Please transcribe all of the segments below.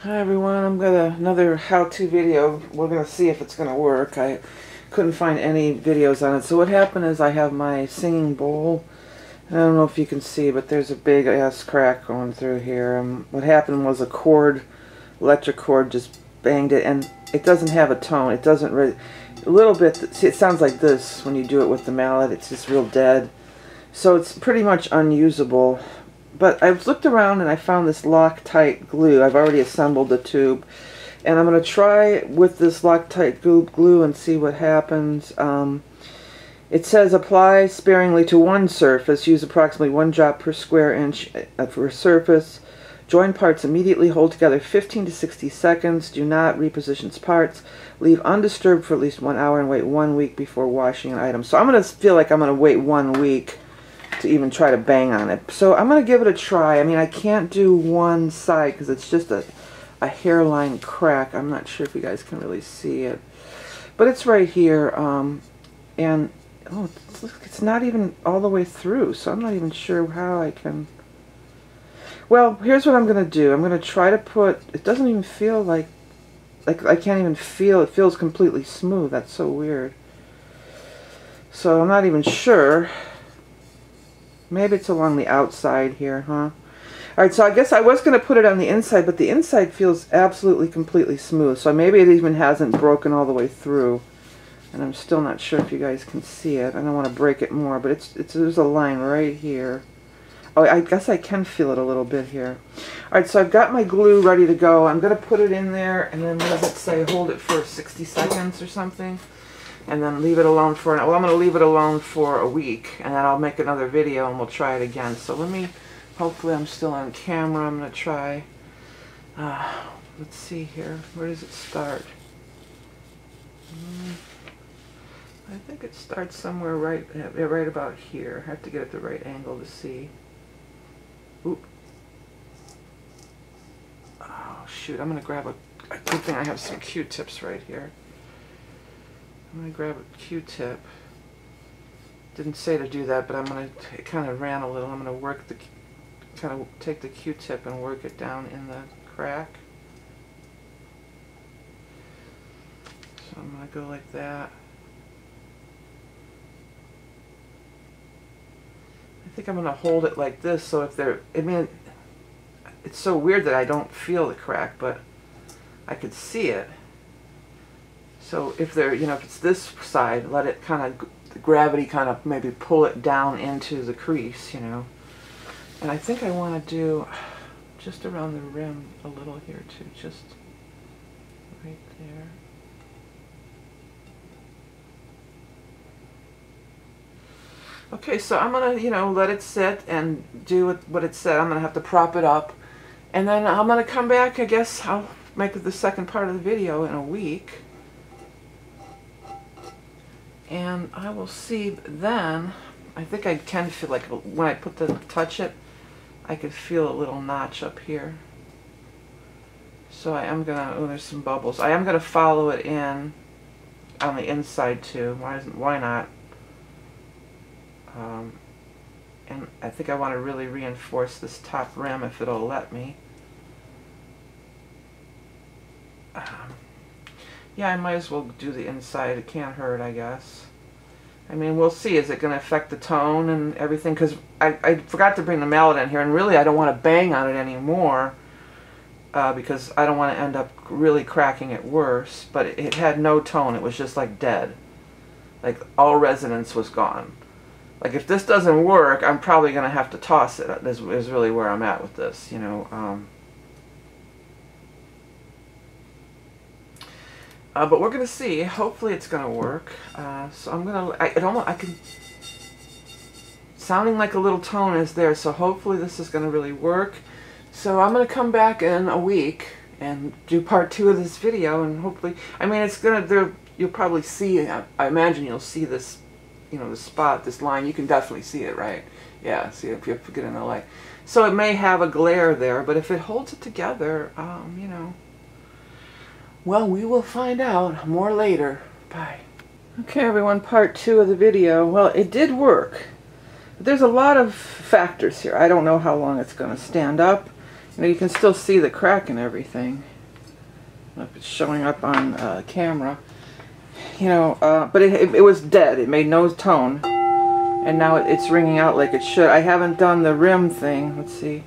Hi everyone, I'm gonna another how-to video. We're gonna see if it's gonna work. I couldn't find any videos on it. So what happened is I have my singing bowl. I don't know if you can see, but there's a big ass crack going through here. What happened was a cord, electric cord, just banged it, and it doesn't have a tone. It doesn't really. A little bit. See, it sounds like this when you do it with the mallet. It's just real dead. So it's pretty much unusable. But I've looked around and I found this loctite glue. I've already assembled the tube. And I'm going to try with this loctite glue and see what happens. It says apply sparingly to one surface. Use approximately 1 drop per square inch for a surface. Join parts immediately. Hold together 15 to 60 seconds. Do not reposition parts. Leave undisturbed for at least 1 hour and wait 1 week before washing an item. So I'm going to feel like I'm going to wait 1 week to even try to bang on it. So I'm going to give it a try. I mean, I can't do one side because it's just a hairline crack. I'm not sure if you guys can really see it. But it's right here. And oh, it's not even all the way through. So I'm not even sure how I can... Well, here's what I'm going to do. I'm going to try to put... It doesn't even feel like I can't even feel... It feels completely smooth. That's so weird. So I'm not even sure. Maybe it's along the outside here, huh? Alright, so I guess I was going to put it on the inside, but the inside feels absolutely completely smooth. So maybe it even hasn't broken all the way through. And I'm still not sure if you guys can see it. I don't want to break it more, but there's a line right here. Oh, I guess I can feel it a little bit here. Alright, so I've got my glue ready to go. I'm going to put it in there, and then what does it say? Hold it for 60 seconds or something. And then leave it alone for, well, I'm going to leave it alone for a week, and then I'll make another video and we'll try it again. So let me, hopefully I'm still on camera. I'm going to try, let's see here. Where does it start? I think it starts somewhere right about here. I have to get at the right angle to see. Oop. Oh, shoot. I'm going to grab a good thing I have some Q-tips right here. I'm going to grab a Q-tip. Didn't say to do that, but I'm going to, it kind of ran a little. I'm going to work the, kind of take the Q-tip and work it down in the crack. So I'm going to go like that. I think I'm going to hold it like this, so if there, I mean, it's so weird that I don't feel the crack, but I could see it. So if there, you know, if it's this side, let it kind of, the gravity kind of maybe pull it down into the crease, you know. And I think I want to do just around the rim a little here too, just right there. Okay, so I'm going to, you know, let it sit and do what it said. I'm going to have to prop it up. And then I'm going to come back, I guess I'll make the second part of the video in a week. And I will see then. I think I can feel like when I touch it, I could feel a little notch up here. So I am gonna, oh, there's some bubbles. I am gonna follow it in on the inside too. Why not? And I think I want to really reinforce this top rim if it'll let me. Yeah, I might as well do the inside. It can't hurt, I guess. I mean, we'll see. Is it going to affect the tone and everything? Because I forgot to bring the mallet in here, and really I don't want to bang on it anymore because I don't want to end up really cracking it worse. But it had no tone. It was just like dead. Like all resonance was gone. Like if this doesn't work, I'm probably going to have to toss it. Is really where I'm at with this, you know. But we're gonna see. Hopefully, it's gonna work. So I'm gonna. I can. Sounding like a little tone is there. So hopefully, this is gonna really work. So I'm gonna come back in a week and do part 2 of this video, and hopefully, I mean, it's gonna. You'll probably see. I imagine you'll see this. You know, the spot, this line. You can definitely see it, right? Yeah. See if you get in the light. So it may have a glare there, but if it holds it together, you know. Well, we will find out more later. Bye. Okay, everyone, part 2 of the video. Well, it did work. But there's a lot of factors here. I don't know how long it's going to stand up. You know, you can still see the crack and everything. if it's showing up on camera. You know, but it was dead. It made no tone. And now it's ringing out like it should. I haven't done the rim thing. Let's see.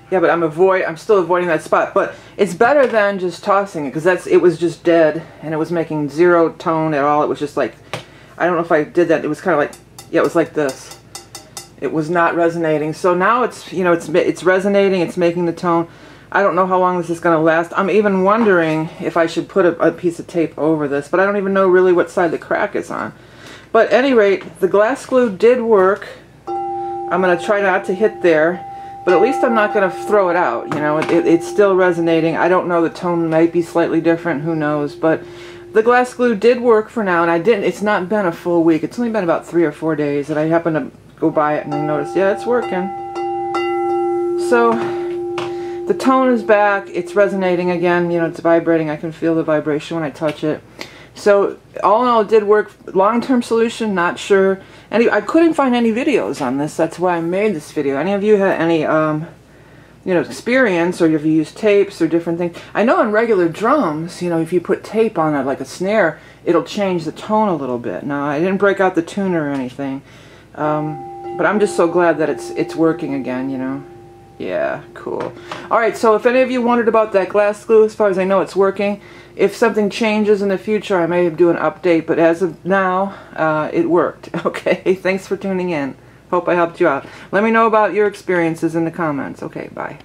Yeah, but I'm still avoiding that spot. But it's better than just tossing it, because it was just dead, and it was making zero tone at all. It was just like, I don't know if I did that. It was kind of like, yeah, it was like this. It was not resonating. So now it's, you know, it's resonating. It's making the tone. I don't know how long this is going to last. I'm even wondering if I should put a piece of tape over this, but I don't even know really what side the crack is on. But at any rate, the glass glue did work. I'm going to try not to hit there. But at least I'm not going to throw it out, you know, it's still resonating. I don't know, the tone might be slightly different, who knows, but the glass glue did work for now, and it's not been a full week. It's only been about 3 or 4 days that I happened to go by it and I noticed, yeah, it's working. So, the tone is back, it's resonating again, you know, it's vibrating. I can feel the vibration when I touch it. So, all in all, it did work. Long-term solution, not sure. And I couldn't find any videos on this. That's why I made this video. Any of you had any, you know, experience, or if you use tapes or different things? I know on regular drums, you know, if you put tape on it, like a snare, it'll change the tone a little bit. Now, I didn't break out the tuner or anything, but I'm just so glad that it's working again, you know. Yeah, cool. Alright, so if any of you wondered about that glass glue, as far as I know, it's working. If something changes in the future, I may do an update, but as of now, it worked. Okay, thanks for tuning in. Hope I helped you out. Let me know about your experiences in the comments. Okay, bye.